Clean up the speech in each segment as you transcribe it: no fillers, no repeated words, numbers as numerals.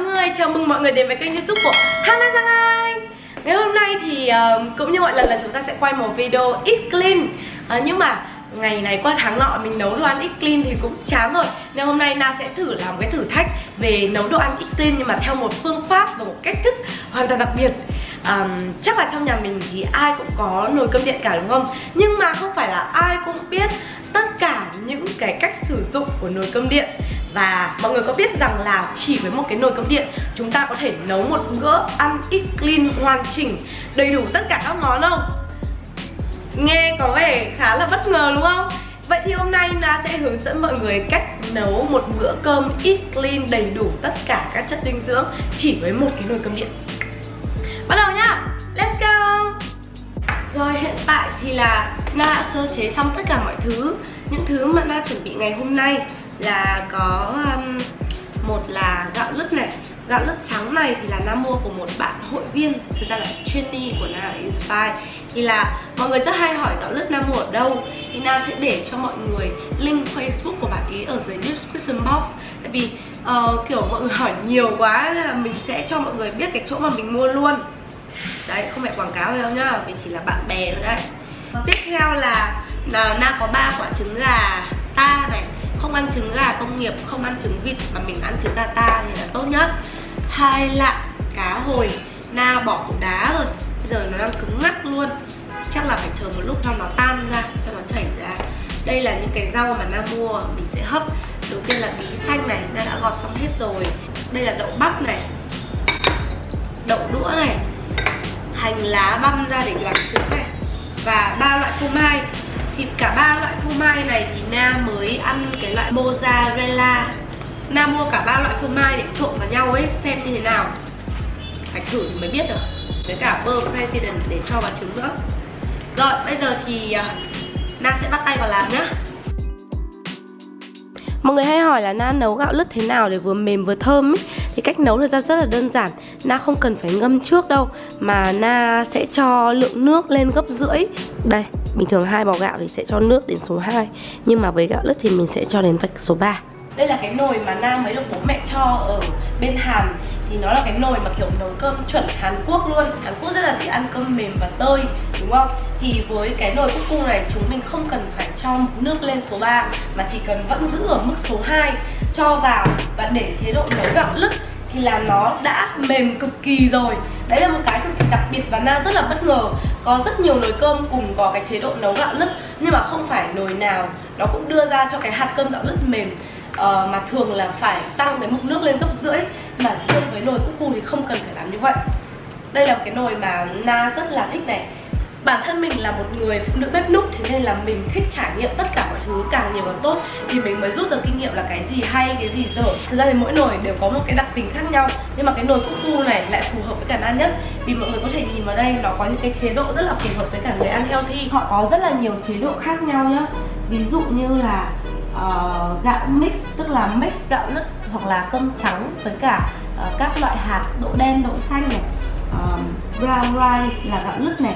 người, chào mừng mọi người đến với kênh YouTube của Hana Giang Anh. Ngày hôm nay thì cũng như mọi lần là chúng ta sẽ quay một video eat clean, nhưng mà ngày này qua tháng nọ mình nấu đồ ăn eat clean thì cũng chán rồi. Nên hôm nay Na sẽ thử làm cái thử thách về nấu đồ ăn eat clean nhưng mà theo một phương pháp và một cách thức hoàn toàn đặc biệt. Chắc là trong nhà mình thì ai cũng có nồi cơm điện cả đúng không? Nhưng mà không phải là ai cũng biết tất cả những cái cách sử dụng của nồi cơm điện. Và mọi người có biết rằng là chỉ với một cái nồi cơm điện chúng ta có thể nấu một bữa ăn eat clean hoàn chỉnh, đầy đủ tất cả các món không? Nghe có vẻ khá là bất ngờ đúng không? Vậy thì hôm nay Na sẽ hướng dẫn mọi người cách nấu một bữa cơm eat clean đầy đủ tất cả các chất dinh dưỡng chỉ với một cái nồi cơm điện. Bắt đầu nhá! Let's go! Rồi hiện tại thì là Na đã sơ chế xong tất cả mọi thứ. Những thứ mà Na chuẩn bị ngày hôm nay là có một là gạo lứt này. Gạo lứt trắng này thì là Na mua của một bạn hội viên, thực ra là trainee của Na ở Inspire. Thì là mọi người rất hay hỏi gạo lứt Na mua ở đâu, thì Na sẽ để cho mọi người link Facebook của bạn ý ở dưới description box. Tại vì kiểu mọi người hỏi nhiều quá nên là mình sẽ cho mọi người biết cái chỗ mà mình mua luôn. Đấy, không phải quảng cáo gì đâu nhá, vì chỉ là bạn bè thôi đấy. Tiếp theo là Na có 3 quả trứng gà ta này. Không ăn trứng gà công nghiệp, không ăn trứng vịt mà mình ăn trứng gà ta thì là tốt nhất. 2 lạng cá hồi, Na bỏ củ đá rồi, bây giờ nó đang cứng ngắc luôn. Chắc là phải chờ một lúc cho nó tan ra, cho nó chảy ra. Đây là những cái rau mà Na mua, mình sẽ hấp. Đầu tiên là bí xanh này, Na đã gọt xong hết rồi. Đây là đậu bắp này, đậu đũa này, hành lá băm ra để làm trứng này, và 3 loại phô mai. Thì cả 3 loại phô mai này thì Na mới ăn cái loại mozzarella. Na mua cả 3 loại phô mai để trộn vào nhau ấy, xem như thế nào. Phải thử thì mới biết được. Với cả bơ president để cho vào trứng nữa. Rồi, bây giờ thì Na sẽ bắt tay vào làm nhá. Mọi người hay hỏi là Na nấu gạo lứt thế nào để vừa mềm vừa thơm ấy. Thì cách nấu thực ra rất là đơn giản. Na không cần phải ngâm trước đâu, mà Na sẽ cho lượng nước lên gấp rưỡi. Đây, bình thường 2 bào gạo thì sẽ cho nước đến số 2, nhưng mà với gạo lứt thì mình sẽ cho đến vạch số 3. Đây là cái nồi mà Na mới được bố mẹ cho ở bên Hàn. Thì nó là cái nồi mà kiểu nấu cơm chuẩn Hàn Quốc luôn. Hàn Quốc rất là thích ăn cơm mềm và tơi, đúng không? Thì với cái nồi cuckoo này chúng mình không cần phải cho mực nước lên số 3, mà chỉ cần vẫn giữ ở mức số 2. Cho vào và để chế độ nấu gạo lứt thì là nó đã mềm cực kỳ rồi. Đấy là một cái cực kỳ đặc biệt và Na rất là bất ngờ. Có rất nhiều nồi cơm cùng có cái chế độ nấu gạo lứt, nhưng mà không phải nồi nào nó cũng đưa ra cho cái hạt cơm gạo lứt mềm. Mà thường là phải tăng cái mực nước lên gấp rưỡi. Mà riêng với nồi cuckoo thì không cần phải làm như vậy. Đây là một cái nồi mà Na rất là thích này. Bản thân mình là một người phụ nữ bếp núc, thế nên là mình thích trải nghiệm tất cả mọi thứ, càng nhiều càng tốt. Thì mình mới rút được kinh nghiệm là cái gì hay, cái gì dở. Thực ra thì mỗi nồi đều có một cái đặc tính khác nhau, nhưng mà cái nồi cuckoo này lại phù hợp với cả Na nhất. Vì mọi người có thể nhìn vào đây, nó có những cái chế độ rất là phù hợp với cả người ăn healthy. Họ có rất là nhiều chế độ khác nhau nhá. Ví dụ như là gạo mix, tức là mix gạo lứt hoặc là cơm trắng với cả các loại hạt đỗ đen, đỗ xanh này, brown rice là gạo lứt này,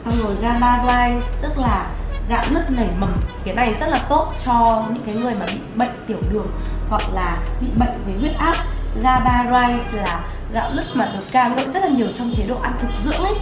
xong rồi gaba rice tức là gạo lứt nảy mầm. Cái này rất là tốt cho những cái người mà bị bệnh tiểu đường hoặc là bị bệnh với huyết áp. Gaba rice là gạo lứt mà được ca ngợi rất là nhiều trong chế độ ăn thực dưỡng ấy.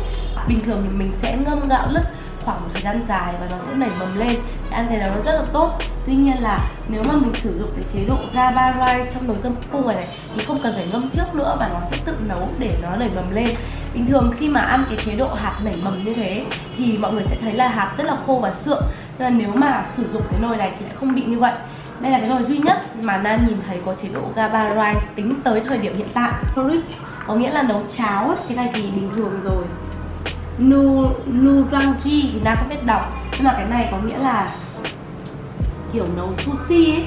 Bình thường thì mình sẽ ngâm gạo lứt khoảng một thời gian dài và nó sẽ nảy mầm lên, thì ăn thế là nó rất là tốt. Tuy nhiên là nếu mà mình sử dụng cái chế độ gaba rice trong nồi cơm cuckoo này thì không cần phải ngâm trước nữa, và nó sẽ tự nấu để nó nảy mầm lên. Bình thường khi mà ăn cái chế độ hạt nảy mầm như thế thì mọi người sẽ thấy là hạt rất là khô và sượng. Nên là nếu mà sử dụng cái nồi này thì lại không bị như vậy. Đây là cái nồi duy nhất mà Na nhìn thấy có chế độ gaba rice tính tới thời điểm hiện tại. Porridge có nghĩa là nấu cháo ấy. Cái này thì bình thường rồi. Nurangji thì Na không biết đọc, nhưng mà cái này có nghĩa là kiểu nấu sushi ấy.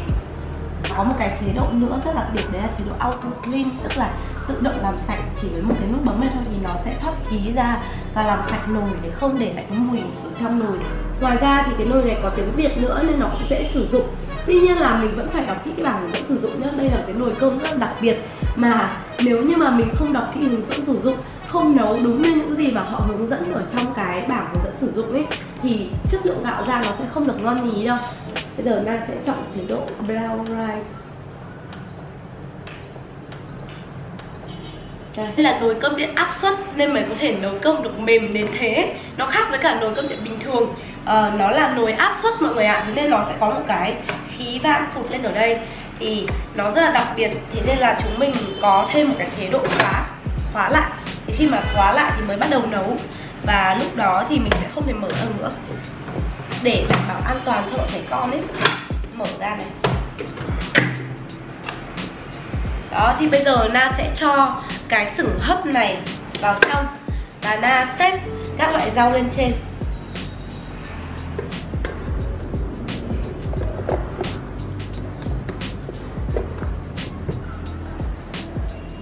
Có một cái chế độ nữa rất đặc biệt, đấy là chế độ auto clean, tức là tự động làm sạch chỉ với một cái nút bấm này thôi thì nó sẽ thoát khí ra và làm sạch nồi để không để lại cái mùi ở trong nồi. Ngoài ra thì cái nồi này có tiếng Việt nữa nên nó cũng dễ sử dụng. Tuy nhiên là mình vẫn phải đọc kỹ cái bảng hướng dẫn sử dụng nhé. Đây là cái nồi cơm rất là đặc biệt mà nếu như mà mình không đọc kỹ hướng dẫn sử dụng, không nấu đúng như những gì mà họ hướng dẫn ở trong cái bảng hướng dẫn sử dụng ấy, thì chất lượng gạo ra nó sẽ không được ngon nhí đâu. Bây giờ Na sẽ chọn chế độ brown rice. Đây là nồi cơm điện áp suất nên mới có thể nấu cơm được mềm đến thế. Nó khác với cả nồi cơm điện bình thường. Nó là nồi áp suất mọi người ạ. Thế nên nó sẽ có một cái khí vang phụt lên ở đây. Thì nó rất là đặc biệt. Thế nên là chúng mình có thêm một cái chế độ khóa lại. Thì khi mà khóa lại thì mới bắt đầu nấu. Và lúc đó thì mình sẽ không thể mở ra nữa, để đảm bảo an toàn cho bọn trẻ con ấy. Mở ra này. Đó, thì bây giờ Na sẽ cho cái sửng hấp này vào trong và Na xếp các loại rau lên trên.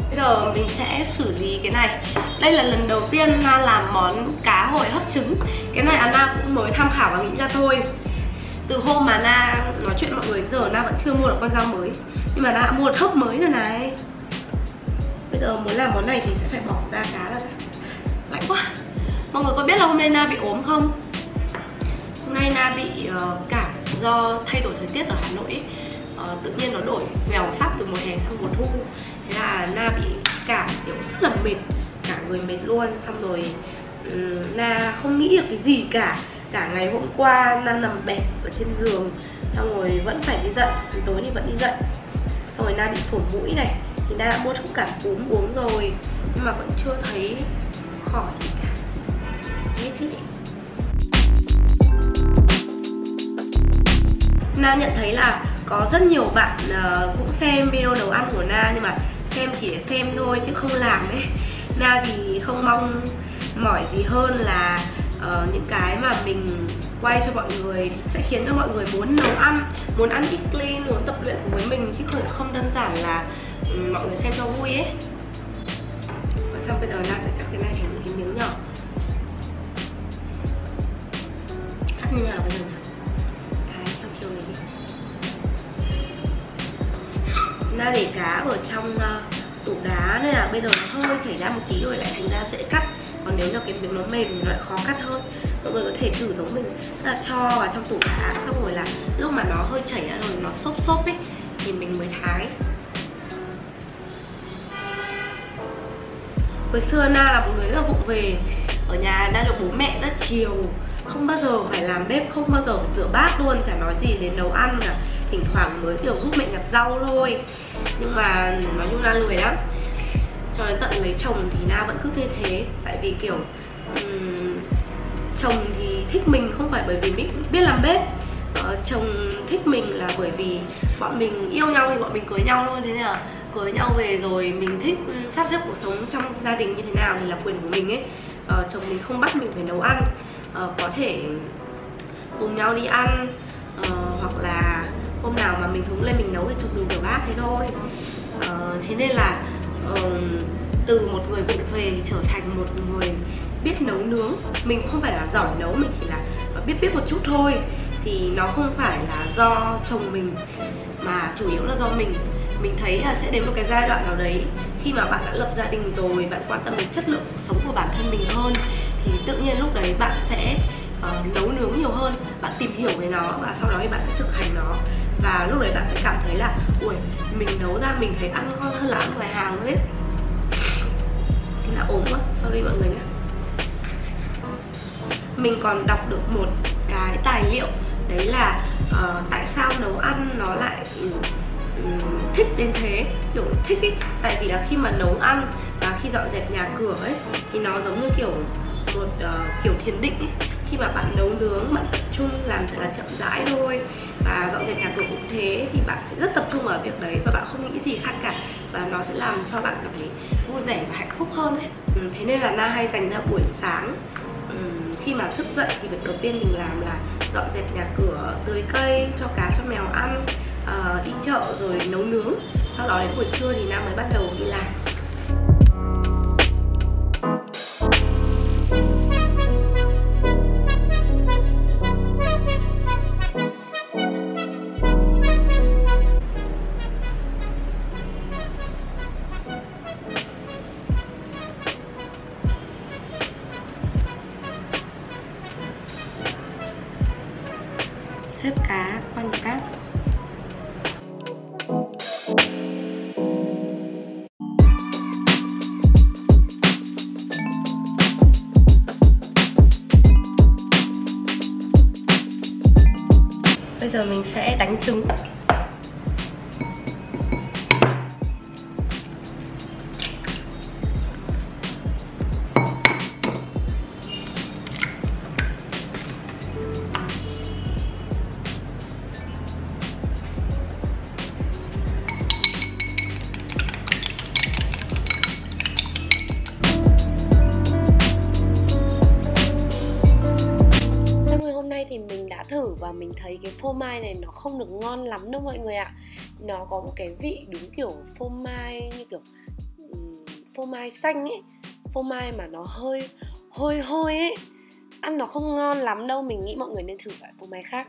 Bây giờ mình sẽ xử lý cái này. Đây là lần đầu tiên Na làm món cá hồi hấp trứng. Cái này Na cũng mới tham khảo và nghĩ ra thôi. Từ hôm mà Na nói chuyện mọi người giờ Na vẫn chưa mua được con dao mới. Nhưng mà Na đã mua được thớp mới rồi này. Bây giờ muốn làm món này thì sẽ phải bỏ ra cá ra. Lạnh quá. Mọi người có biết là hôm nay Na bị ốm không? Hôm nay Na bị cảm do thay đổi thời tiết ở Hà Nội ấy. Tự nhiên nó đổi vèo phát từ mùa hè sang mùa thu. Thế là Na bị cảm kiểu rất là mệt. Cả người mệt luôn. Xong rồi Na không nghĩ được cái gì cả. Cả ngày hôm qua Na nằm bẹp ở trên giường. Xong rồi vẫn phải đi dậy. Tối thì vẫn đi dậy. Xong rồi Na bị sổ mũi này. Thì Na đã mua thuốc cảm cúm uống rồi. Nhưng mà vẫn chưa thấy khỏi gì cả. Thế chứ. Na nhận thấy là có rất nhiều bạn cũng xem video nấu ăn của Na. Nhưng mà xem chỉ để xem thôi chứ không làm ấy. Na thì không mong mỏi gì hơn là những cái mà mình quay cho mọi người sẽ khiến cho mọi người muốn nấu ăn, muốn ăn eat clean, muốn tập luyện với mình, chứ không đơn giản là mọi người xem cho vui ấy. Và xong bây giờ Na sẽ cắt cái này thành những cái miếng nhỏ. Cắt như nào bây giờ nào? Cái theo chiều này đi. Na để cá ở trong tủ đá nên là bây giờ nó hơi chảy ra một tí rồi lại thành ra dễ cắt. Còn nếu như cái miếng nó mềm thì nó lại khó cắt hơn. Mọi người có thể thử giống mình, là cho vào trong tủ đá, xong rồi là lúc mà nó hơi chảy ra rồi nó xốp xốp ấy thì mình mới thái. Hồi xưa Na là một người rất là vụng về. Ở nhà Na được bố mẹ rất chiều, không bao giờ phải làm bếp, không bao giờ phải rửa bát luôn, chả nói gì đến nấu ăn cả. Thỉnh thoảng mới kiểu giúp mẹ nhặt rau thôi. Nhưng mà nói chung Na lười lắm. Cho đến tận lấy chồng thì Na vẫn cứ như thế. Tại vì kiểu chồng thì thích mình không phải bởi vì mình biết làm bếp. Chồng thích mình là bởi vì bọn mình yêu nhau thì bọn mình cưới nhau thôi. Thế nên là cưới nhau về rồi mình thích sắp xếp cuộc sống trong gia đình như thế nào thì là quyền của mình ấy. Chồng mình không bắt mình phải nấu ăn. Có thể cùng nhau đi ăn, hoặc là hôm nào mà mình hứng lên mình nấu thì chồng mình rửa bát thế thôi. Thế nên là từ một người vụng về trở thành một người biết nấu nướng. Mình không phải là giỏi nấu, mình chỉ là biết một chút thôi. Thì nó không phải là do chồng mình mà chủ yếu là do mình. Mình thấy là sẽ đến một cái giai đoạn nào đấy khi mà bạn đã lập gia đình rồi, bạn quan tâm đến chất lượng cuộc sống của bản thân mình hơn, thì tự nhiên lúc đấy bạn sẽ nấu nướng nhiều hơn, bạn tìm hiểu về nó và sau đó thì bạn sẽ thực hành nó. Và lúc đấy bạn sẽ cảm thấy là ui, mình nấu ra mình thấy ăn ngon hơn là ăn ngoài hàng đấy. Thế là ốm quá, sorry mọi người nhé. Mình còn đọc được một cái tài liệu, đấy là tại sao nấu ăn nó lại thích đến thế, kiểu thích ý. Tại vì là khi mà nấu ăn và khi dọn dẹp nhà cửa ấy thì nó giống như kiểu một kiểu thiền định ấy. Khi mà bạn nấu nướng, bạn tập trung làm thật là chậm rãi thôi. Và dọn dẹp nhà cửa cũng thế, thì bạn sẽ rất tập trung vào việc đấy và bạn không nghĩ gì khác cả. Và nó sẽ làm cho bạn cảm thấy vui vẻ và hạnh phúc hơn ấy. Thế nên là Na hay dành ra buổi sáng, khi mà thức dậy thì việc đầu tiên mình làm là dọn dẹp nhà cửa, tưới cây, cho cá cho mèo ăn, đi chợ rồi nấu nướng. Sau đó đến buổi trưa thì Na mới bắt đầu đi làm. Xếp cá quanh bát. Bây giờ mình sẽ đánh trứng. Thì mình đã thử và mình thấy cái phô mai này nó không được ngon lắm đâu mọi người ạ. Nó có một cái vị đúng kiểu phô mai như kiểu phô mai xanh ấy, phô mai mà nó hơi hôi ấy. Ăn nó không ngon lắm đâu, mình nghĩ mọi người nên thử loại phô mai khác.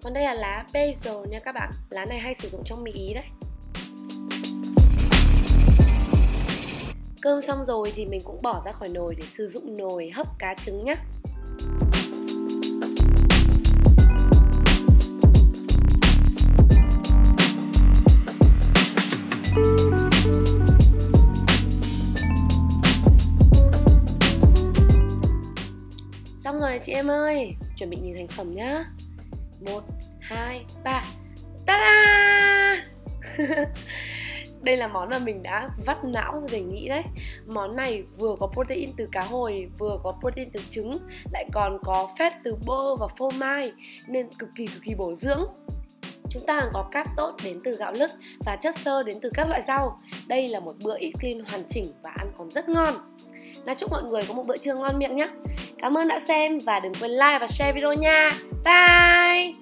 Còn đây là lá basil nha các bạn. Lá này hay sử dụng trong mì Ý đấy. Cơm xong rồi thì mình cũng bỏ ra khỏi nồi để sử dụng nồi hấp cá trứng nhé. Xong rồi chị em ơi, chuẩn bị nhìn thành phẩm nhá. 1, 2, 3. Ta-da! Đây là món mà mình đã vắt não để nghĩ đấy. Món này vừa có protein từ cá hồi, vừa có protein từ trứng, lại còn có fat từ bơ và phô mai, nên cực kỳ bổ dưỡng. Chúng ta có cáp tốt đến từ gạo lứt và chất xơ đến từ các loại rau. Đây là một bữa eat clean hoàn chỉnh và ăn còn rất ngon. Là chúc mọi người có một bữa trưa ngon miệng nhé. Cảm ơn đã xem và đừng quên like và share video nha. Bye!